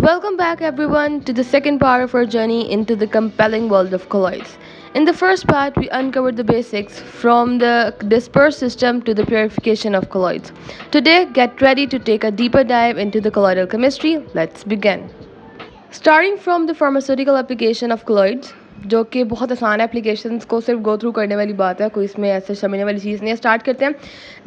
Welcome back, everyone, to the second part of our journey into the compelling world of colloids. In the first part, we uncovered the basics from the dispersed system to the purification of colloids. Today, get ready to take a deeper dive into the colloidal chemistry. Let's begin. Starting from the pharmaceutical application of colloids, जो कि बहुत आसान applications को सिर्फ go through करने वाली बात है, कोई इसमें ऐसे समझने वाली चीज़ नहीं है। स्टार्ट करते हैं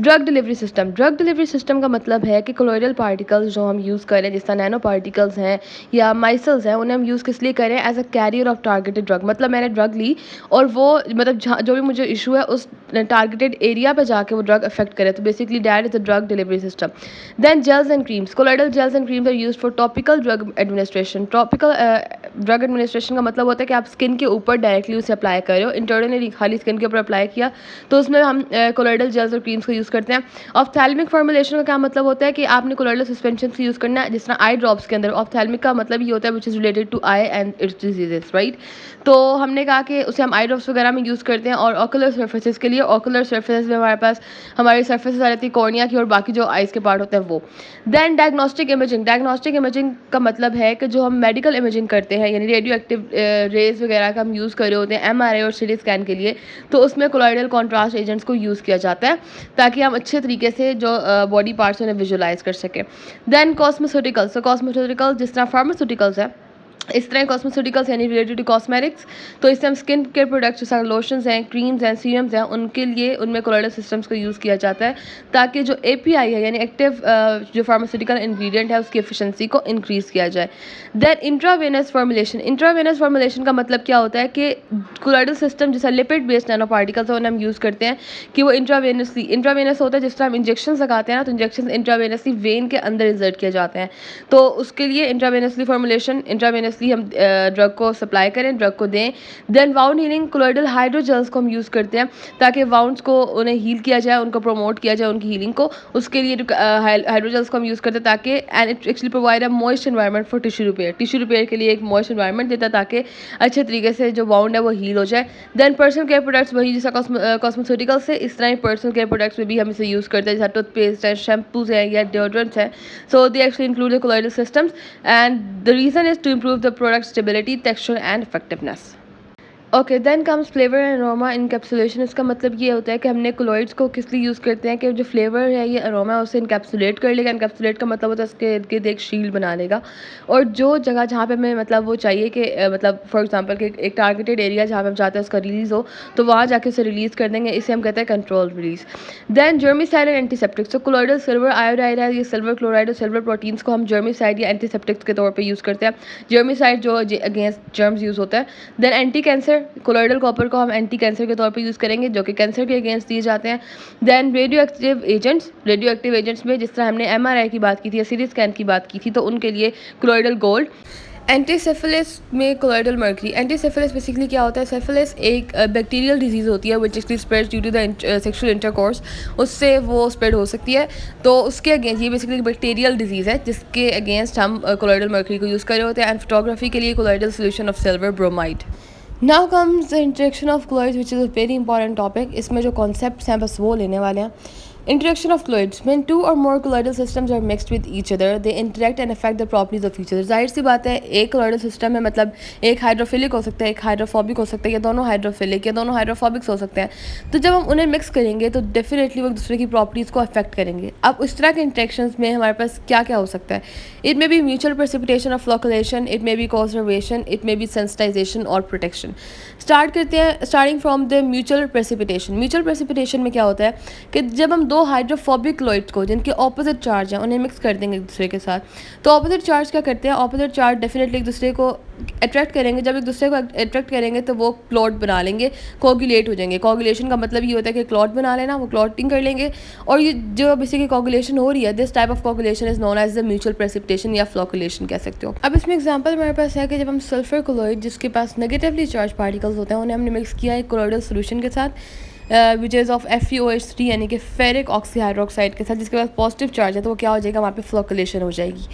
drug delivery system. Drug delivery system का मतलब है कि कोलोइडल पार्टिकल्स जो हम यूज़ करें, जिस तरह नैनो पार्टिकल्स हैं या माइसल्स हैं, उन्हें हम यूज़ किस लिए करें? As a carrier of targeted drug. मतलब मैंने ड्रग ली और वो मतलब जो भी मुझे इशू है उस टारगेटेड एरिया पर जाके वो ड्रग अफेक्ट करे। तो basically that is the drug delivery system. Then gels and creams. Colloidal gels and creams are used for topical drug administration. Topical drug administration का मतलब होता है कि आप स्किन के ऊपर डायरेक्टली उसे अप्लाई कर रहे हो। इंटरनली खाली स्किन के ऊपर अप्लाई किया तो उसमें हम कोलोइडल जेल्स और क्रीम्स को यूज़ करते हैं। ऑफ्थैल्मिक फॉर्मुलेशन का क्या मतलब होता है कि आपने कोलोइडल सस्पेंशन से यूज़ करना है, जिस तरह आई ड्रॉप्स के अंदर। ऑफ्थैल्मिक का मतलब ये होता है which is related to eye and its diseases, right. तो हमने कहा कि उसे हम आई ड्रॉप्स वगैरह में यूज़ करते हैं। और ऑकुलर सर्फेसिस के लिए, ऑकुलर सर्फेसिस में हमारे पास हमारी सर्फेसिस आ जाती है कॉर्निया की और बाकी जो आइज़ के पार्ट होते हैं वो। Then diagnostic imaging. Diagnostic imaging का मतलब है कि जो हम मेडिकल इमेजिंग करते हैं, यानी रेडियो एक्टिव रेज वगैरह का हम यूज़ कर रहे होते हैं एमआरआई और सीटी स्कैन के लिए, तो उसमें कोलॉइडल कॉन्ट्रास्ट एजेंट्स को यूज़ किया जाता है ताकि हम अच्छे तरीके से जो बॉडी पार्ट्स उन्हें विजुलाइज कर सकें। देन कॉस्मेटिकल्स। तो कॉस्मेटिकल्स जिस तरह फार्मास्यूटिकल्स है, इस तरह कॉस्मेटिकल्स यानी रिलेटेड टू कॉस्मेटिक्स। तो इससे हम स्किन केयर प्रोडक्ट्स जैसे लोशंस हैं, क्रीम्स हैं, सीरम्स हैं, उनके लिए उनमें कोलोइडल सिस्टम्स को यूज़ किया जाता है ताकि जो एपीआई है यानी एक्टिव जो फार्मास्यूटिकल इंग्रेडिएंट है उसकी एफिशिएंसी को इंक्रीज़ किया जाए। Then intravenous formulation. Intravenous formulation का मतलब क्या होता है कि कोलोइडल सिस्टम जैसा लिपिड बेस्ड नैनो पार्टिकल्स उन्हें हम यूज़ करते हैं कि वो इंट्रावेनस होता है। जिस तरह हम इंजेक्शन लगाते हैं ना, तो इंजेक्शन इंट्रावेनसली वेन के अंदर इंसर्ट किए जाते हैं। तो उसके लिए इंट्रावेनसली फॉर्मुलेशन, इंट्रावेनसली हम ड्रग को सप्लाई करें, ड्रग को दें। Then wound healing. Colloidal hydrogels को हम यूज़ करते हैं ताकि वाउंड्स को उन्हें हील किया जाए, उनको प्रमोट किया जाए उनकी हीलिंग को। उसके लिए हाइड्रोजेल्स को हम यूज़ करते हैं ताकि and it actually provide a moist environment for tissue repair. Tissue repair के लिए एक मॉइस्ट एनवायरनमेंट देता है ताकि अच्छे तरीके से जो वाउंड है वो हील हो जाए। देन पर्सनल केयर प्रोडक्ट्स, वही जैसा कॉस्मेटिकल्स से इस तरह पर्सनल केयर प्रोडक्ट्स में भी हम इसे यूज़ करते हैं, जैसे टूथपेस्ट है, शैम्पूज हैं या डिओड्रेंट्स हैं। So they actually include the colloidal systems and the reason is to improve the product stability, texture and effectiveness. Okay, then comes flavour and aroma encapsulation. इसका मतलब ये होता है कि हमने कोलोइड्स को किस लिए यूज़ करते हैं कि जो फ्लेवर है या अरोमा है उसे इनकैप्सुलेट कर लेगा। इनकैप्सुलेट का मतलब होता है इसके इर्द गिर्द एक शील्ड बना लेगा और जो जगह जहाँ पे हमें मतलब वो चाहिए कि मतलब फॉर एग्जांपल कि एक टारगेटेड एरिया जहाँ पे हम चाहते हैं उसका रिलीज़ हो, तो वहाँ जाके उसे रिलीज़ कर देंगे। इसे हम कहते हैं control release. Then germicide and antiseptics. तो कोलोइडल सिल्वर आयोडाइड है, ये सिल्वर क्लोराइड और सिल्वर प्रोटीन्स को हम जर्मिसाइड या एंटीसेप्टिक्स के तौर पर यूज़ करते हैं। जर्मिसाइड जो अगेंस्ट जर्म्स यूज़ होता है। Then anti cancer. Colloidal copper को हम एंटी कैंसर के तौर पे यूज़ करेंगे जो कि कैंसर के अगेंस्ट दिए जाते हैं। Then radio active agents. Radio active agents में जिस तरह हमने एमआरआई की बात की थी या सीटी स्कैन की बात की थी, तो उनके लिए कोलोइडल गोल्ड। एंटीसिफिलिस में कोलोइडल मर्करी। एंटीसिफिलिस बेसिकली क्या होता है? सिफिलिस एक बैक्टीरियल डिजीज़ होती है which actually spreads due to the sexual intercourse, उससे वो स्प्रेड हो सकती है। तो उसके अगेंस्ट ये बेसिकली बैक्टीरियल डिजीज़ है जिसके अगेंस्ट हम कोलोइडल मर्करी को यूज़ कर रहे होते हैं। एंड फोटोग्राफी के लिए colloidal solution of silver bromide. Now comes the introduction of colloids which is a very important topic. इसमें जो कॉन्सेप्ट्स हैं बस वो लेने वाले हैं। Interaction of colloids. When two or more colloidal systems are mixed with each other, they interact and affect the properties of each other. जाहिर सी बात है, एक colloidal system है मतलब एक हाइड्रोफिलिक हो सकता है, एक हाइड्रोफोबिक हो सकता है, या दोनों हाइड्रोफिलिक या दोनों हाइड्रोफोबिक्स हो सकते हैं। तो जब हम उन्हें मिक्स करेंगे तो डेफिनेटली वो एक दूसरे की प्रॉपर्टीज़ को अफेक्ट करेंगे। अब उस तरह के इंट्रैक्शंस में हमारे पास क्या क्या हो सकता है? It may be mutual precipitation of flocculation, it may be conservation, it may be sensitization और प्रोटेक्शन। स्टार्ट करते हैं starting from the mutual precipitation. Mutual precipitation में क्या होता है कि जब हम दो हाइड्रोफोबिक क्लोइड्स को जिनके ऑपोजिट चार्ज हैं उन्हें मिक्स कर देंगे एक दूसरे के साथ, तो ऑपोजिट चार्ज क्या करते हैं? ऑपोजिट चार्ज डेफिनेटली एक दूसरे को अट्रैक्ट करेंगे। जब एक दूसरे को अट्रैक्ट करेंगे तो वो क्लॉट बना लेंगे, कोगुलेट हो जाएंगे। कोगुलेशन का मतलब ये होता है कि क्लॉट बना लेना, वो क्लॉटिंग कर लेंगे। और ये जो बेसिकली कोगुलेशन हो रही है, this type of coagulation is known as the mutual precipitation या फ्लोकुलेशन कह सकते हो। अब इसमें एग्जांपल हमारे पास है कि जब हम सल्फर कोलोइड जिसके पास नेगेटिवली चार्ज पार्टिकल्स होते हैं उन्हें हमने मिक्स किया एक कोलोइडल सोल्यूशन के साथ विच इज़ ऑफ FeOH3 यानी कि फेरिक ऑक्सीहाइड्रोक्साइड के साथ, जिसके पास पॉजिटिव चार्ज है, तो वो क्या हो जाएगा? वहाँ पे फ्लोकुलेशन हो जाएगी।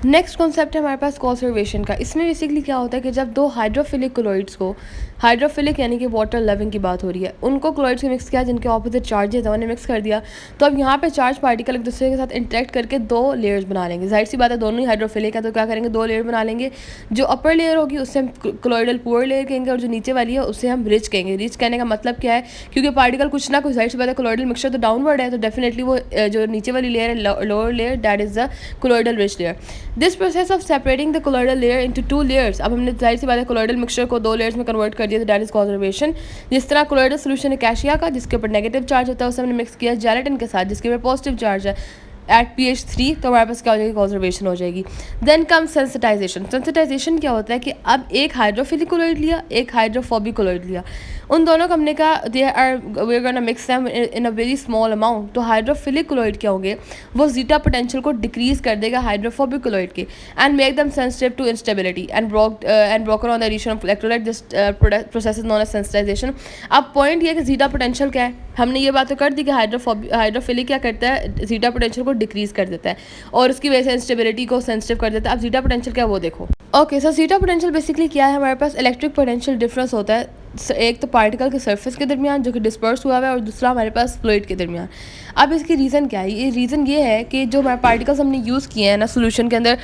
नेक्स्ट कॉन्सेप्ट है हमारे पास कॉन्जर्वेशन का। इसमें बेसिकली क्या होता है कि जब दो हाइड्रोफिलिक कोलोइड्स को हाइड्रोफिलिक यानी कि वाटर लविंग की बात हो रही है, उनको क्लोराइड्स को मिक्स किया जिनके ऑपोजिट चार्जेस हैं, उन्हें मिक्स कर दिया। तो अब यहाँ पे चार्ज पार्टिकल एक दूसरे के साथ इंटरेक्ट करके दो लेयर्स बना लेंगे। जाहिर सी बात है दोनों ही हाइड्रोफिलिक है, तो क्या करेंगे, दो लेयर बना लेंगे। जो अपर लेयर होगी उससे हम क्लोराइडल पुअर लेयर कहेंगे, और जो नीचे वाली है उससे हम रिच कहेंगे। रिच कहने का मतलब क्या है, क्योंकि पार्टिकल कुछ ना कुछ, जाहिर सी बात है क्लोराइडल मिक्सचर तो डाउनवर्ड है, तो डेफिनेटली वो जो नीचे वाली लेयर है, lower layer, that is the colloidal rich layer. This process of separating the colloidal layer into two layers, अब हमने जाहिर सी बात है colloidal mixture को दो layers में कन्वर्ट कर दिया, तो that is conservation। जिस तरह colloidal solution है कैशिया का, जिसके ऊपर नेगेटिव चार्ज होता है, उसे हमने मिक्स किया जेलेटिन के साथ जिसके ऊपर पॉजिटिव चार्ज है एट pH 3, तो हमारे पास क्या हो जाएगी, कॉन्जर्वेशन हो जाएगी। Then come sensitisation. सेंसिटाइजेशन क्या होता है कि अब एक हाइड्रोफिलिक कोलॉइड लिया, एक हाइड्रोफोबिक कोलॉइड लिया, उन दोनों को हमने कहा we are gonna mix them in a very small amount. तो हाइड्रोफिलिक कोलॉइड क्या होंगे, वो जीटा पोटेंशियल को डिक्रीज कर देगा हाइड्रोफोबिक कोलॉइड के, and make them sensitive to instability and broken on the addition of electrolyte. This process is known as sensitization. अब point ये है कि जीटा पोटेंशियल क्या है, हमने ये बात तो कर दी कि हाइड्रोफिलिक क्या करता है, जीटा पोटेंशियल को डिक्रीज कर देता है और उसकी वजह से इंस्टेबिलिटी को सेंसिटिव कर देता है। अब जीटा पोटेंशियल क्या है वो देखो। ओके, सो जीटा पोटेंशियल बेसिकली क्या है, हमारे पास इलेक्ट्रिक पोटेंशियल डिफरेंस होता है, एक तो पार्टिकल के सरफेस के दरमियान जो कि डिस्पर्स हुआ हुआ है, और दूसरा हमारे पास फ्लूइड के दरमियान। अब इसकी रीज़न क्या है, ये रीज़न ये है कि जो हमारे पार्टिकल्स हमने यूज़ किए हैं ना सोल्यूशन के अंदर,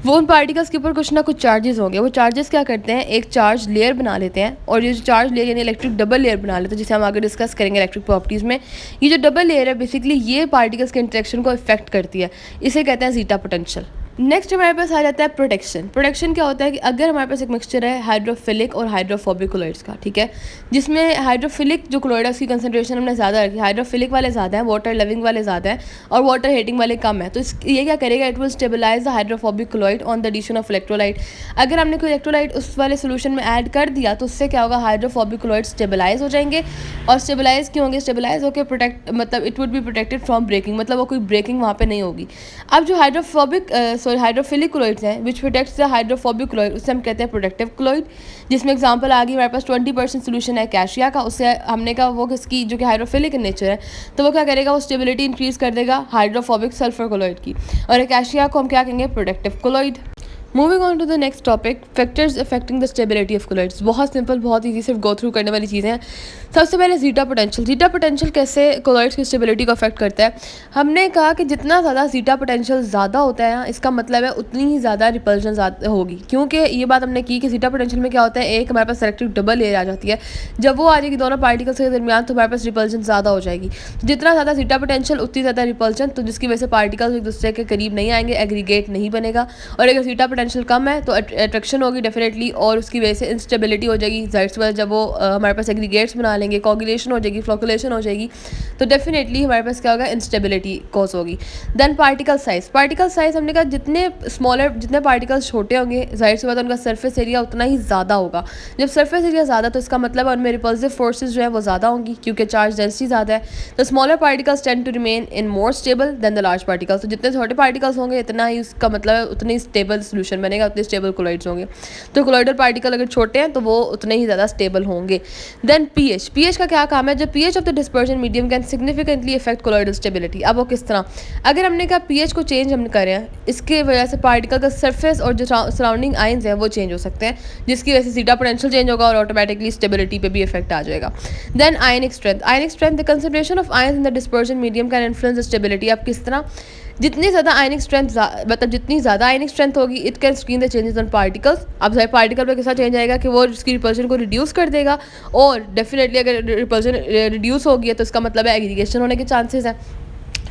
वो उन पार्टिकल्स के ऊपर कुछ ना कुछ चार्जेस होंगे। वो चार्जेस क्या करते हैं, एक चार्ज लेयर बना लेते हैं, और ये जो चार्ज लेयर यानी इलेक्ट्रिक डबल लेयर बना लेते हैं, जिसे हम आगे डिस्कस करेंगे इलेक्ट्रिक प्रॉपर्टीज़ में। ये जो डबल लेयर है बेसिकली ये पार्टिकल्स के इंटरेक्शन को इफेक्ट करती है, इसे कहते हैं जीटा पोटेंशियल। नेक्स्ट हमारे पास आ जाता है प्रोटेक्शन। प्रोटेक्शन क्या होता है कि अगर हमारे पास एक मिक्सचर है हाइड्रोफिलिक और हाइड्रोफोबिक कोलॉइड्स का, ठीक है, जिसमें हाइड्रोफिलिक जो कोलॉइड है उसकी कंसंट्रेशन हमने ज़्यादा रखी, हाइड्रोफिलिक वाले ज़्यादा हैं, वाटर लविंग वाले ज़्यादा हैं, और वाटर हीटिंग वाले कम है। तो ये क्या करेगा, it will stabilize the hydrophobic colloid on the addition of electrolyte. अगर हमने कोई इलेक्ट्रोलाइट उस वाले सोल्यूशन में ऐड कर दिया तो उससे क्या होगा, हाइड्रोफोबिक कोलॉइड स्टेबलाइज हो जाएंगे, और स्टेबलाइज क्यों होंगे, स्टेबलाइज होकर प्रोटेक्ट मतलब it would be protected from breaking, मतलब वो कोई ब्रेकिंग वहाँ पे नहीं होगी। अब जो हाइड्रोफिलिक कोलॉइड्स हैं विच प्रोटेक्ट्स द हाइड्रोफोबिक कोलॉइड, उससे हम कहते हैं प्रोटेक्टिव कोलॉइड। जिसमें एग्जांपल आ गई हमारे पास 20% सोल्यूशन है कैशिया का, उससे हमने कहा वो किसकी, जो कि हाइड्रोफिलिक इन नेचर है, तो वो क्या करेगा, वो स्टेबिलिटी इंक्रीज कर देगा हाइड्रोफोबिक सल्फर कोलॉइड की, और कैशिया को हम क्या कहेंगे, protective colloid. Moving on to the next topic, factors affecting the stability of colloids. बहुत सिंपल, बहुत ईजी, सिर्फ गो थ्रू करने वाली चीज़ें हैं। सबसे पहले जीटा पोटेंशियल। जीटा पोटेंशियल कैसे कोलॉइड्स की स्टेबिलिटी को अफेक्ट करता है, हमने कहा कि जितना ज़्यादा जीटा पोटेंशियल ज़्यादा होता है, इसका मतलब है उतनी ही ज़्यादा रिपल्शन होगी, क्योंकि ये बात हमने की कि जीटा पोटेंशियल में क्या होता है, एक हमारे पास इलेक्ट्रिक डबल लेयर आ जाती है, जब वो आ जाएगी दोनों पार्टिकल्स के दरमियान तो हमारे पास रिपल्शन ज़्यादा हो जाएगी। जितना ज़्यादा जीटा पोटेंशियल उतनी ज़्यादा रिपल्शन, तो जिसकी वजह से पार्टिकल्स एक दूसरे के करीब नहीं आएंगे, एग्रीगेट नहीं बनेगा। और अगर जीटा पोटेंशियल कम है तो अट्रैक्शन होगी डेफिनेटली, और उसकी वजह से इंस्टेबिलिटी हो जाएगी। जाहिर सी बात जब वो हमारे पास एग्रीगेट्स बना लेंगे, कोगुलेशन हो जाएगी, फ्लोकुलेशन हो जाएगी, तो डेफिनेटली हमारे पास क्या होगा, इंस्टेबिलिटी कॉज होगी। Then particle size. Particle size हमने कहा जितने पार्टिकल्स छोटे होंगे, जाहिर सी बात है उनका सरफेस एरिया उतना ही ज़्यादा होगा। जब सरफेस एरिया ज़्यादा तो इसका मतलब है उनमें रिपल्सिव फोर्सेज जो है वो ज़्यादा होंगी, क्योंकि चार्ज डेंसिटी ज़्यादा है। तो smaller particles tend to remain in more stable than the large particles. तो जितने छोटे पार्टिकल्स होंगे इतना ही उसका मतलब है उतनी स्टेबल सोल्यूशन बनेगा, उतने स्टेबल कोलॉइड्स होंगे। तो कोलॉइडल पार्टिकल अगर छोटे हैं तो वो उतने ही ज़्यादा स्टेबल होंगे। देन पीएच का क्या काम है, जब pH of the dispersion medium can significantly effect colloidal stability. अब वो किस तरह, अगर हमने कहा पीएच को चेंज हम कर रहे हैं, इसके वजह से पार्टिकल का सरफेस और जो सराउंडिंग आयंस हैं वो चेंज हो सकते हैं, जिसकी वजह से जीटा पोटेंशियल चेंज होगा और ऑटोमेटिकली स्टेबिलिटी पे भी इफेक्ट आ जाएगा। Then ionic strength the concentration of ions in the dispersion medium can influence the stability. अब किस तरह, जितनी ज़्यादा आयनिक स्ट्रेंथ मतलब जितनी ज़्यादा आयनिक स्ट्रेंथ होगी, it can screen the changes on particles. अब पार्टिकल पर कैसा चेंज आएगा कि वो उसकी रिपल्शन को रिड्यूस कर देगा, और डेफिनेटली अगर रिपल्शन रिड्यूस होगी तो इसका मतलब है एग्रीगेशन होने के चांसेस हैं,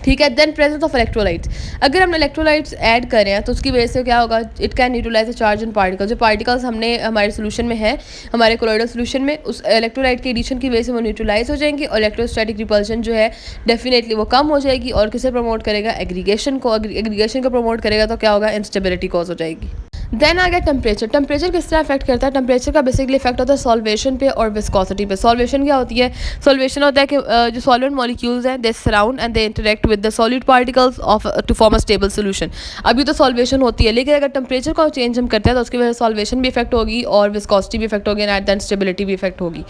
ठीक है। Then presence of electrolytes. अगर हमने इलेक्ट्रोलाइट्स ऐड कर रहे हैं तो उसकी वजह से क्या होगा, it can neutralize the charge in particles. जो पार्टिकल्स हमने हमारे सोल्यूशन में है, हमारे कोलॉइडल सोल्यूशन में, उस इलेक्ट्रोलाइट के एडिशन की वजह से वो न्यूट्रलाइज हो जाएंगे, और इलेक्ट्रोस्टैटिक रिपल्शन जो है डेफिनेटली वो कम हो जाएगी, और किसे प्रमोट करेगा, एग्रीगेशन को। एग्रीगेशन को प्रमोट करेगा तो क्या होगा, इंस्टेबिलिटी कॉज हो जाएगी। देन आ गया टेम्परेचर। टेम्परेचर किस तरह अफेक्ट करता है, टेम्परेचर का बेसिकली इफेक्ट होता है सॉल्वेशन पे और विस्कोसिटी पे। सॉल्वेशन क्या होती है, सॉल्वेशन होता है कि जो सॉल्वेंट मॉलिक्यूल्स हैं they surround and they interact with the solid particles of to form a stable solution. अभी तो सॉल्वेशन होती है, लेकिन अगर टेम्परेचर को चेंज हम करते हैं तो उसकी वजह से सॉल्वेशन भी इफेक्ट होगी और विस्कोसिटी भी इफेक्ट होगी, एंड देन स्टेबिलिटी भी इफेक्ट होगी।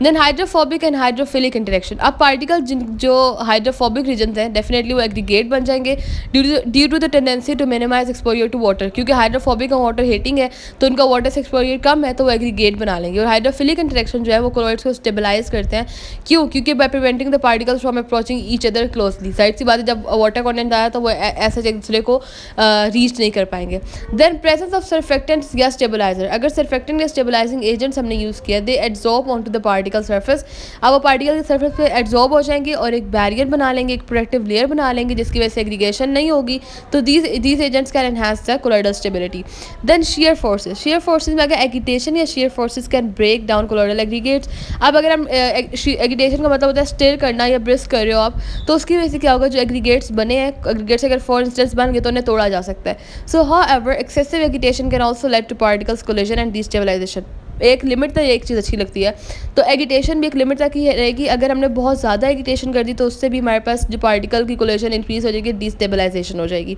Then hydrophobic and hydrophilic interaction. अब पार्टिकल जो हाइड्रोफोबिक रीजन हैं डेफिनेटली वो एग्रीगेट बन जाएंगे due to the tendency to minimize exposure to water, क्योंकि हाइड्रोफोबिक वाटर हीटिंग है तो उनका वाटर से एक्सपोजर कम है तो वो एग्रीगेट बना लेंगे। और हाइड्रोफिलिक इंटरेक्शन जो है वो कोलॉइड्स को स्टेबलाइज करते हैं। क्यों? क्योंकि by preventing the particles from approaching each other closely. Side सी बात है, जब वाटर कंटेंट आया तो वो ऐसे एक दूसरे को रीच नहीं कर पाएंगे। देन प्रेजेंस ऑफ सर्फेक्टेंट्स या स्टेबलाइजर। अगर सर्फेक्टेंट या स्टेबलाइजिंग एजेंट्स हमने यूज़ किया, they adsorb on to the particle surface. अब वो पार्टिकल के सर्फेस पे एड्जॉर्ब हो जाएंगे और एक बैरियर बना लेंगे, एक प्रोटेक्टिव लेयर बना लेंगे, जिसकी वजह से एग्रीगेशन नहीं होगी। तो these agents can enhance the colloidal stability. Then shear forces। shear forces में अगर एगिटेशन या shear forces can break down colloidal aggregates. अब अगर हम एगिटेशन का मतलब होता है स्टिर करना या ब्रिस्क कर रहे हो आप, तो उसकी वजह से क्या होगा, जो एग्रीगेट्स बने हैं, एग्रीगेट्स अगर फॉर इंस्टेंस बन गए तो उन्हें तोड़ा जा सकता है। सो however excessive agitation can also led two particles collision and destabilisation. एक लिमिट तक एक चीज़ अच्छी लगती है, तो एगिटेशन भी एक लिमिट तक ही रहेगी। अगर हमने बहुत ज़्यादा एगिटेशन कर दी तो उससे भी हमारे पास जो पार्टिकल की कोलिजन इंक्रीज हो जाएगी, डिस्टेबलाइजेशन हो जाएगी।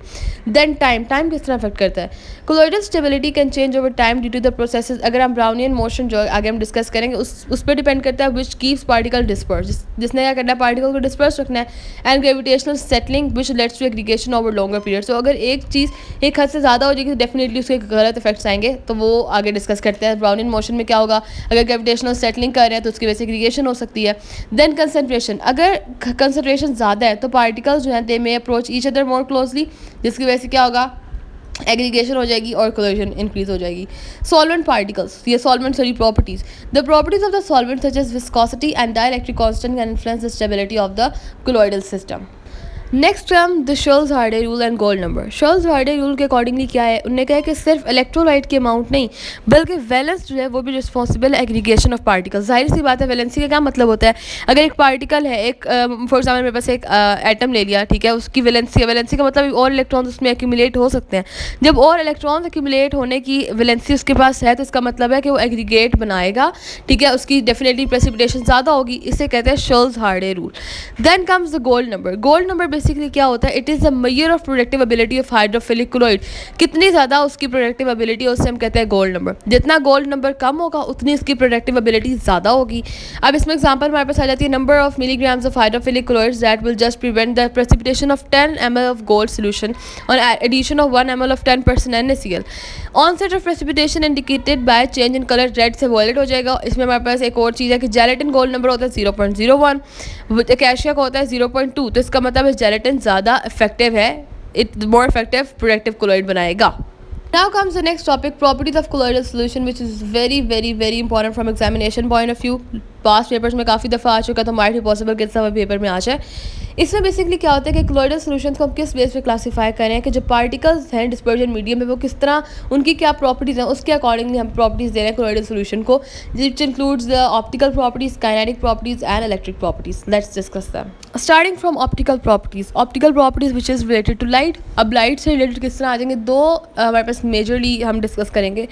देन टाइम किस तरह अफेक्ट करता है? Colloidal stability can change over time due to the processes. अगर हम ब्राउनियन मोशन जो आगे हम डिस्कस करेंगे उस पर डिपेंड करता है, विच कीप्स पार्टिकल डिस्पर्स, जिसने क्या करना है, पार्टिकल को डिस्पर्स रखना है। And gravitational settling which leads to aggregation over longer period. So अगर एक चीज़ एक हद से ज़्यादा हो जाएगी तो डेफिनेटली उसके गलत इफेक्ट्स आएंगे, तो वो आगे डिस्कस करते हैं। ब्राउनियन मोशन में क्या होगा, अगर ग्रेविटेशनल सेटलिंग कर रहे हैं तो उसकी वजह से एग्रीगेशन हो सकती है। Then concentration. अगर कंसंट्रेशन ज़्यादा है तो पार्टिकल्स जो हैं they may approach each other more closely, जिसकी वजह से क्या होगा, एग्रीगेशन हो जाएगी और कोलिजन इंक्रीज हो जाएगी। सॉल्वेंट पार्टिकल्स, ये solvent sorry properties. The properties of the solvent such as viscosity and dielectric constant can influence the stability of the colloidal system. Next term the Schulze Hardy rule and gold number. Schulze Hardy rule के accordingly क्या है, उन्होंने कहा कि सिर्फ electrolyte की amount नहीं बल्कि वैलेंस जो है वो भी रिस्पॉन्सिबल है एग्रीगेशन ऑफ पार्टिकल्स। जाहिर सी बात है, वैलेंसी का क्या मतलब होता है, अगर एक पार्टिकल है, एक फॉर एग्जाम्पल मेरे पास एक एटम ले लिया, ठीक है, उसकी वैलेंसी का मतलब और इलेक्ट्रॉन्स उसमें एक्यूमुलेट हो सकते हैं। जब और इलेक्ट्रॉन्स एक्यूमुलेट होने की वैलेंसी उसके पास है तो इसका मतलब है कि वो एग्रीगेट बनाएगा, ठीक है, उसकी डेफिनेटली प्रेसिपिटेशन ज़्यादा होगी। इसे कहते हैं Schulze Hardy rule. Then comes the gold number. Gold number basically क्या होता है, it is the measure of protective ability of hydrophilic colloid. कितनी ज़्यादा उसकी प्रोडक्टिव एबिलिटी है उससे हम कहते हैं गोल्ड नंबर। जितना गोल्ड नंबर कम होगा उतनी इसकी प्रोडक्टिव एबिलिटी ज़्यादा होगी। अब इसमें एग्जांपल हमारे पास आ जाती है, number of milligrams of hydrophilic colloids that will just prevent the precipitation of 10 ml of gold solution और addition of 1 ml of 10% NaCl। Onset of precipitation indicated by change in colour, red से violet हो जाएगा। इसमें हमारे पास एक और चीज़ है कि जेलेटिन गोल्ड नंबर होता है 0.01, कैशिया का होता है 0.2, तो इसका मतलब है जेलेटिन ज़्यादा इफेक्टिव है, it more effective productive colloid बनाएगा। Now comes the next topic, properties of colloidal solution, which is very important from examination point of view. Past papers में काफ़ी दफ़ा आ चुका, तो माइट भी पॉसिबल कि समय पेपर में आ जाए। इसमें बेसिकली क्या होता है कि कोलॉइडल सॉल्यूशंस को हम किस बेस पे क्लासीफाई करें कि जो पार्टिकल्स हैं डिस्पर्जन मीडियम में वो किस तरह, उनकी क्या प्रॉपर्टीज़ हैं, उसके अकॉर्डिंगली हम प्रॉपर्टीज़ दे रहे हैं कोलॉइडल सॉल्यूशन को, which includes the optical properties, kinetic properties and electric properties. Let's discuss them. Starting from optical properties which is related to light. अब लाइट से रिलेटेड किस तरह आ जाएंगे, दो हमारे पास मेजरली हम डिस्कस करेंगे।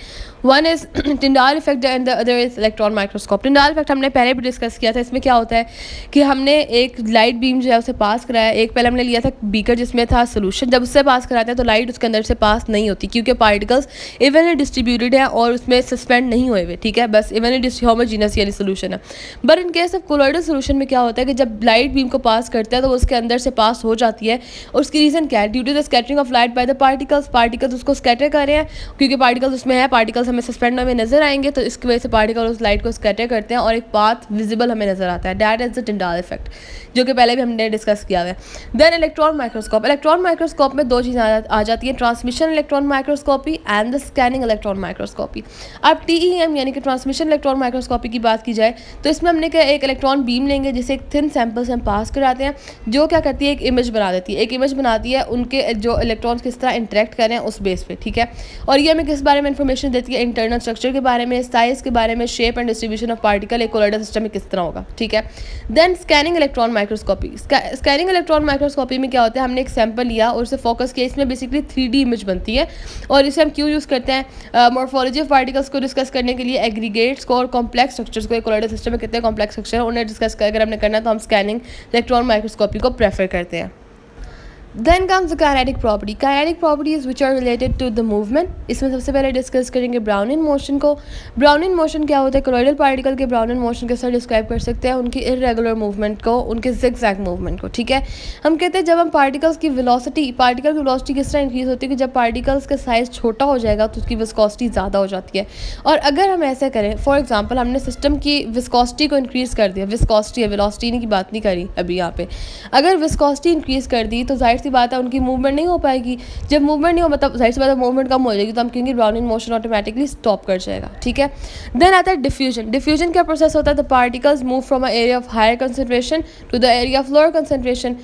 One is Tyndall effect and the other is electron microscope. Tyndall effect हमने पहले भी डिस्कस किया था। इसमें क्या होता है कि हमने एक लाइट बीम जो है उसे पास कराया, एक पहले हमने लिया था बीकर जिसमें था सोल्यूशन, जब उससे पास कराते हैं तो लाइट उसके अंदर से पास नहीं होती क्योंकि पार्टिकल्स इवनली डिस्ट्रीब्यूटेड है और उसमें सस्पेंड नहीं हुए हुए, ठीक है, बस इवनली होमोजीनस यानी सोल्यूशन है। But in case of colloidal solution में क्या होता है कि जब लाइट बीम को पास करता है तो वो उसके अंदर से पास हो जाती है, और उसकी रीज़न क्या है, due to the scattering of light by the particles उसको स्कैटर कर रहे हैं, क्योंकि पार्टिकल्स उसमें है, पार्टिकल्स हमें सस्पेंड हुए नजर आएंगे, तो इसकी वजह से पार्टिकल उस लाइट को स्कैटर करते हैं और एक पाथ विजिबल हमें नजर आता है। That is the Tyndall effect, जो कि पहले भी हमने डिस्कस किया है। Then electron microscope. Electron microscope में दो चीज़ें आ जाती हैं, transmission electron microscopy and the scanning electron microscopy. अब TEM यानी कि ट्रांसमिशन इलेक्ट्रॉन माइक्रोस्कोपी की बात की जाए तो इसमें हमने क्या, एक इलेक्ट्रॉन बीम लेंगे जिसे एक थिन सैंपल से हम पास कराते हैं, जो क्या करती है, एक इमेज बना देती है, एक इमेज बनाती है उनके जो इलेक्ट्रॉन्स किस तरह इंटरेक्ट करें उस बेस पे, ठीक है। और ये हमें किस बारे में इंफॉर्मेशन देती है, इंटरनल स्ट्रक्चर के बारे में, साइज के बारे में, shape and distribution of particle एक कोलॉइडल सिस्टम में किस तरह होगा, ठीक है। Then scanning electron microscopy. Scanning electron microscopy में क्या होता है, हमने एक सैंपल लिया और उसे फोकस किया, इसमें बेसिकली 3D इमेज बनती है, और इसे हम क्यों यूज़ करते हैं, मॉर्फोलॉजी ऑफ पार्टिकल्स को डिस्कस करने के लिए, एग्रीगेट्स को और कॉम्प्लेक्स स्ट्रक्चर्स को, कोलॉइडल सिस्टम में कितने कॉम्प्लेक्स स्ट्रक्चर है उन्हें डिस्कस कर, अगर हमने करना तो हम स्कैनिंग इलेक्ट्रॉन माइक्रोस्कोपी को प्रेफर करते हैं। Then comes the kinetic property. Kinetic properties which are related to the movement. इसमें सबसे पहले डिस्कस करेंगे ब्राउनिन मोशन को. ब्राउनिन मोशन क्या होता है? कोलॉइडल पार्टिकल के ब्राउनिन मोशन के साथ डिस्क्राइब कर सकते हैं उनकी इरेगुलर मूवमेंट को, उनके जिगजैग मूवमेंट को. ठीक है, हम कहते हैं जब हम पार्टिकल्स की वेलोसिटी, पार्टिकल की वेलोसिटी किस तरह इंक्रीज होती है कि जब पार्टिकल्स का साइज छोटा हो जाएगा तो उसकी विस्कोसिटी ज़्यादा हो जाती है. और अगर हम ऐसा करें, फॉर एग्जांपल हमने सिस्टम की विस्कोसिटी को इंक्रीज़ कर दिया, विस्कोसिटी है, वेलोसिटी की बात नहीं करी अभी यहाँ पे. अगर विस्कोसिटी इंक्रीज़ कर दी तो जाहिर सी बात है उनकी मूवमेंट नहीं हो पाएगी. जब मूवमेंट नहीं हो, मतलब जाहिर सी बात है मूवमेंट कम हो जाएगी, तो हम कहेंगे ब्राउनिन मोशन ऑटोमेटिकली स्टॉप कर जाएगा. ठीक है, देन आता है डिफ्यूजन. डिफ्यूजन क्या प्रोसेस होता है? The particles move from a area of higher concentration to the area of lower concentration.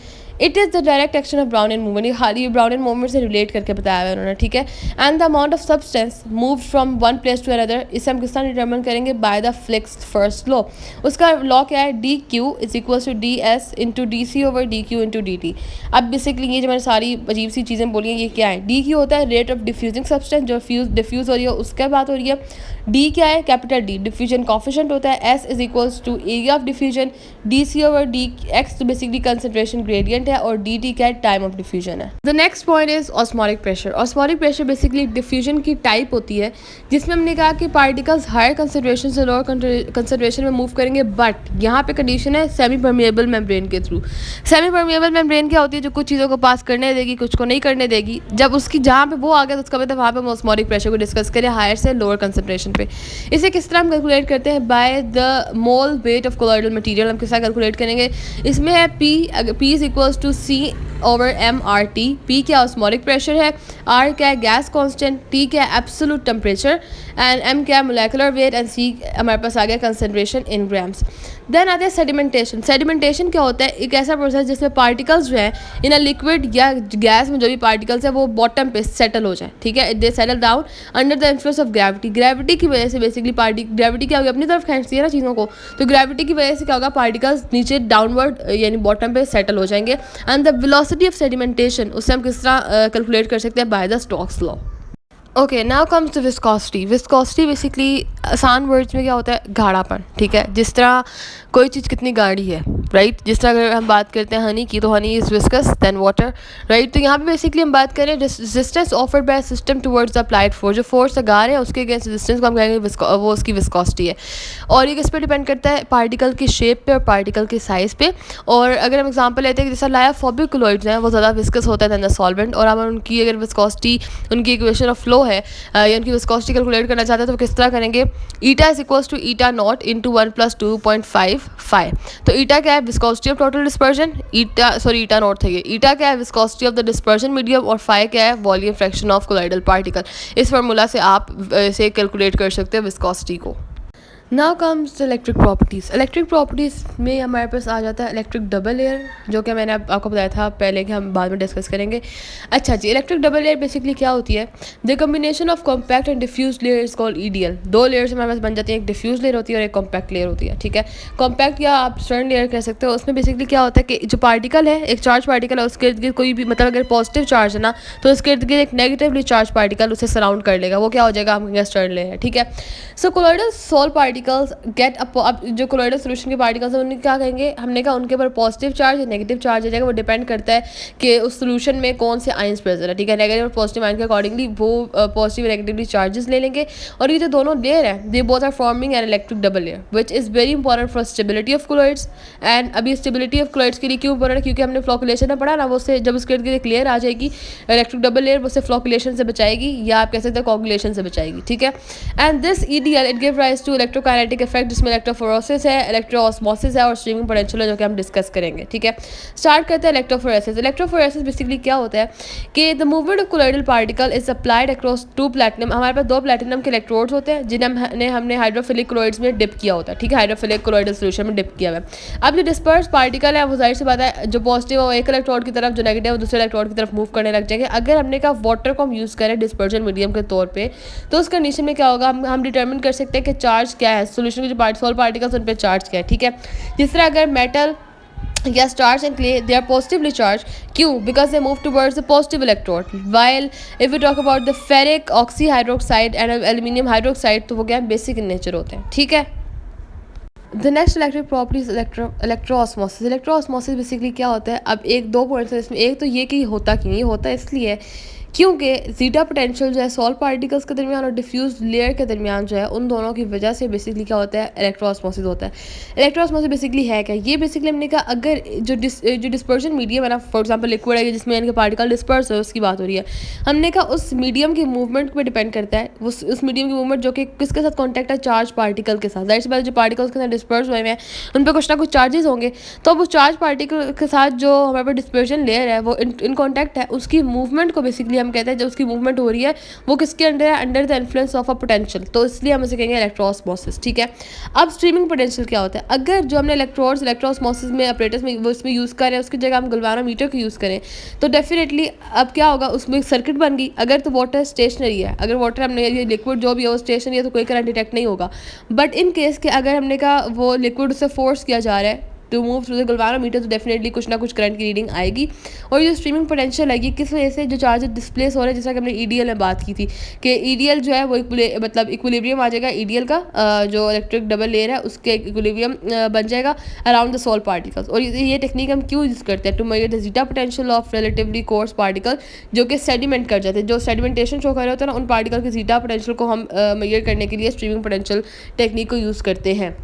It is the direct action of Brownian movement. ये हाल ब्राउनिन मूवमेंट से रिलेट करके बताया हुआ है उन्होंने. ठीक है, and the amount of substance move from one place to another, इसे हम किस तरह डिटर्मिन करेंगे? By the Fick's first law. उसका लॉ क्या है? D Q is equal to D S into D C over D Q into D T. अब basically ये जो मैंने सारी अजीब सी चीज़ें बोली हैं, ये क्या है? डी क्यू होता है रेट ऑफ डिफ्यूजिंग सब्सटेंस, जो डिफ्यूज़ हो रही है उसके बात हो रही है. डी क्या है? कैपिटल डी डिफ्यूजन कॉफिशेंट होता है. S is equals to area of diffusion. D C over D X तो बेसिकली कंसंट्रेशन ग्रेडियंट है, और डी टी क्या है? टाइम ऑफ डिफ्यूजन है. The next point is osmotic pressure. Osmotic pressure basically diffusion की type होती है, जिसमें हमने कहा कि पार्टिकल्स हायर कंसंट्रेशन से लोअर कंसंट्रेशन में मूव करेंगे, बट यहाँ पे कंडीशन है सेमी परमिएबल मेम्ब्रेन के थ्रू. सेमी परमिएबल मेम्ब्रेन क्या होती है? जो कुछ चीज़ों को पास करने देगी, कुछ को नहीं करने देगी. जब उसकी जहाँ पे वो आ गया तो उसका मतलब वहाँ पे हम ऑस्मोटिक प्रेशर को डिस्कस करें हायर से लोअर कंसंट्रेशन पे. इसे किस तरह हम कैलकुलेट करते हैं? By the mole weight of colloidal material. हम किस तरह कैलकुलेट करेंगे? इसमें है P. P is equals to C over M R T. P क्या? ऑस्मोटिक प्रेशर है. आर क्या है? Gas constant. टी क्या है? Absolute temperature. एंड एम क्या है? Molecular wait. एंड सी हमारे पास आ गया कंसंट्रेशन इन ग्राम्स. देन आते हैं सेडिमेंटेशन. सेडिमेंटेशन क्या होता है? एक ऐसा प्रोसेस जिसमें पार्टिकल्स जो है इन अ लिक्विड या गैस में जो भी पार्टिकल्स है वो बॉटम पे सेटल हो जाए. ठीक है, they settle down under the influence of gravity. Gravity की वजह से बेसिकली ग्रेविटी क्या होगी? अपनी तरफ खींचती है ना चीज़ों को, तो ग्रेविटी की वजह से क्या होगा? पार्टिकल्स नीचे डाउनवर्ड यानी बॉटम पे सेटल हो जाएंगे. And the velocity of sedimentation उससे हम किस तरह कैलकुलेट कर सकते हैं? By the Stokes law. Okay, now comes to viscosity. Viscosity basically आसान वर्ड्स में क्या होता है? गाढ़ापन. ठीक है, जिस तरह कोई चीज़ कितनी गाढ़ी है, राइट. जिस तरह अगर हम बात करते हैं हनी की, तो honey is viscous than water, right. तो यहाँ पे बेसिकली हम बात करें resistance offered by system towards the applied force. जो फोर्स लगा रहे हैं उसके अगेंस्ट रेजिस्टेंस को हम कहेंगे वो उसकी विस्कोसिटी है. और ये किस पे डिपेंड करता है? पार्टिकल की शेप पे और पार्टिकल के साइज़ पे. और अगर हम एग्जाम्पल लेते हैं कि जैसा लायोफोबिक कोलॉइड्स हैं वो ज़्यादा विस्कस होता है दैन द सॉल्वेंट, और हम उनकी अगर विस्कोसिटी, उनकी इक्वेशन ऑफ फ्लो है या उनकी विस्कोसिटी कैलकुलेट करना चाहते हैं तो किस तरह करेंगे? Eta is equals to eta not into 1 + 2.55. तो ईटा क्या है? Viscosity of total dispersion. Eta not था ये. ईटा क्या है? Viscosity of the dispersion medium. और फाई क्या है? Volume fraction of colloidal particle. इस फार्मूला से आप इसे कैलकुलेट कर सकते हैं विस्कोसिटी को. Now comes electric properties. Electric properties में हमारे पास आ जाता है इलेक्ट्रिक डबल लेयर, जो कि मैंने आपको बताया था पहले कि हम बाद में डिस्कस करेंगे. अच्छा जी, इलेक्ट्रिक डबल लेयर बेसिकली क्या होती है? The combination of compact and diffuse layer is called EDL. दो लेयर्स हमारे पास बन जाती हैं, एक डिफ्यूज लेयर होती है और एक कॉम्पैक्ट लेयर होती है. ठीक है, कॉम्पैक्ट या आप स्टर्न लेयर कह सकते हो. उसमें बेसिकली क्या होता है कि जो पार्टिकल है, एक चार्ज पार्टिकल है, उसके इर्द गिर्द कोई भी, मतलब अगर पॉजिटिव चार्ज है ना, तो उसके इर्द गिर्द एक नेगेटिवली चार्ज पार्टिकल उसे सराउंड कर लेगा. वो क्या हो जाएगा? हम कहेंगे स्टर्न लेयर. ठीक है, सो कोलॉइडल सॉल्व पार्टिकल्स गेट अब जो कोलॉइडल सोल्यूशन के पार्टिकल्स हैं उन्हें क्या कहेंगे? हमने कहा उनके ऊपर पॉजिटिव चार्ज या नेगेटिव चार्ज आ जाएगा. वो डिपेंड करता है कि उस सोल्यूशन में कौन से आयंस प्रेजेंट है. ठीक है, नेगेटिव और पॉजिटिव आयन के अकॉर्डिंगली वो पॉजिटिव नेगेटिवली चार्जेस ले लेंगे. और ये जो दोनों लेयर है, they both are forming an electric double layer which is very important for stability of colloids. And अभी स्टेबिलिटी ऑफ कोलॉइड्स के लिए क्यों इंपॉर्टेंट है? क्योंकि हमने फ्लोकुलेशन में पढ़ा ना, वो से जब उसके इर्द गिर्द लेयर आ जाएगी इलेक्ट्रिक डबल लेयर, वो से फ्लोकुलेशन से बचाएगी, या आप कह सकते हैं कोगुलेशन से बचाएगी. ठीक है, and this EDL it give rise to electrokinetic effect, जिसमें इलेक्ट्रोफोरोसिस है, इलेक्ट्रोऑस्मोसिस है और स्ट्रीमिंग पोटेंशियल है, जो कि हम डिस्कस करेंगे. ठीक है, स्टार्ट करते हैं इलेक्ट्रोफोरेसिस. इलेक्ट्रोफोरेसिस बेसिकली क्या होता है कि the movement of colloidal particle is applied across to platinum. हमारे पास दो प्लैटिनम के इलेक्ट्रोड्स होते हैं जिन्हें हमने हाइड्रोफिलिक कोलॉइड्स में डिप किया होता है. ठीक है, हाइड्रोफिलिक कोलॉइडल सॉल्यूशन में डिप किया हुआ है. अब जो डिस्पर्स पार्टिकल है वो जाहिर सी बात है, जो पॉजिटिव है वो एक इलेक्ट्रोड की तरफ, जो नेगेटिव है वो दूसरे इलेक्ट्रोड की तरफ मूव करने लग जाएंगे. अगर हमने कहा वाटर को हम यूज़ करें डिस्पर्जन मीडियम के तौर पे, तो उस कंडीशन में क्या होगा? हम डिटरमिन कर सकते हैं कि चार्ज क्या है, सोल्यूशन के जो सॉल्व पार्टिकल्स उन पर चार्ज क्या है. ठीक है, जिस तरह अगर मेटल या starch and clay, they are positively charged. क्यों? Because they move towards the positive electrode. While if we talk about the ferric oxyhydroxide and aluminium hydroxide, तो वो क्या है? बेसिक इन नेचर होते हैं. ठीक है, the next electric property is electroosmosis. Electroosmosis basically क्या होता है, अब एक दो पॉइंट्स है इसमें। एक तो ये कि होता क्यों, ये होता इसलिए क्योंकि जीटा पोटेंशियल जो है सॉल्ट पार्टिकल्स के दरमियान और डिफ्यूज लेयर के दरमियान जो है, उन दोनों की वजह से बेसिकली क्या होता है, इलेक्ट्रोऑस्मोसिस होता है। इलेक्ट्रोऑस्मोसिस बेसिकली है क्या, ये बेसिकली हमने कहा अगर जो डिस्पर्जन मीडियम है ना, फॉर एग्जांपल लिक्विड है जिसमें इनके पार्टिकल डिस्पर्स है, उसकी बात हो रही है, हमने कहा उस मीडियम की मूवमेंट पर डिपेंड करता है, उस मीडियम की मूवमेंट जो कि किसके साथ कॉन्टैक्ट है, चार्ज पार्टिकल के साथ। दैट्स वाई जो पार्टिकल्स के साथ डिस्पर्स हुए हैं उन पर कुछ ना कुछ चार्जेस होंगे, तो अब उस चार्ज पार्टिकल के साथ जो हमारे पास डिस्पर्जन लेयर है वो इन कॉन्टैक्ट है, उसकी मूवमेंट को बेसिकली हम कहते हैं, जो उसकी मूवमेंट हो रही है वो किसके अंडर है, under the influence of a potential, तो इसलिए हम इसे कहेंगे इलेक्ट्रोऑस्मोसिस। ठीक है, अब स्ट्रीमिंग पोटेंशियल क्या होता है, अगर जो हमने इलेक्ट्रोड्स इलेक्ट्रोऑस्मोसिस में ऑपरेटर्स में वो इसमें यूज़ करें, उसकी जगह हम गल्वानोमीटर को यूज़ करें, तो डेफिनेटली अब क्या होगा, उसमें सर्किट बन गई। अगर तो वाटर स्टेशनरी है, अगर वाटर हमने ये लिक्विड जो भी है वो स्टेशनरी है, तो कोई करंट डिटेक्ट नहीं होगा। बट इन केस के अगर हमने कहा वो लिक्विड से फोर्स किया जा रहा है टू मूव थ्रू द गल्वानोमीटर, तो डेफिनेटली कुछ ना कुछ करंट की रीडिंग आएगी। और ये स्ट्रीमिंग पोटेंशियल है ये किस वजह से, जो चार्जेस डिस्प्लेस हो रहे हैं, जैसा कि हमने ईडीएल में बात की थी कि ईडीएल जो है वो मतलब इक्विलिब्रियम आ जाएगा, ईडीएल का जो इलेक्ट्रिक डबल लेयर है उसके इक्विलिब्रियम बन जाएगा अराउंड द सॉल्ट पार्टिकल्स। और ये टेक्निक हम क्यों यूज़ करते हैं, to measure the zeta potential of relatively coarse particle जो कि सेडिमेंट कर जाते हैं, जो सेडिमेंटेशन शो कर रहे होते हैं ना, उन पार्टिकल के जीटा पोटेंशियल को हम मेजर करने के लिए स्ट्रीमिंग पोटेंशियल टेक्निक को यूज़ करते हैं।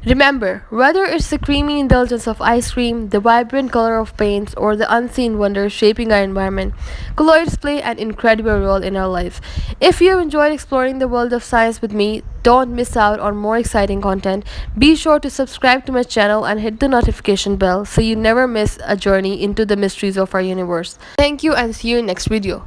Remember, whether it's the creamy indulgence of ice cream, the vibrant color of paints, or the unseen wonders shaping our environment, colloids play an incredible role in our lives. If you have enjoyed exploring the world of science with me, don't miss out on more exciting content. Be sure to subscribe to my channel and hit the notification bell so you never miss a journey into the mysteries of our universe. Thank you and see you in next video.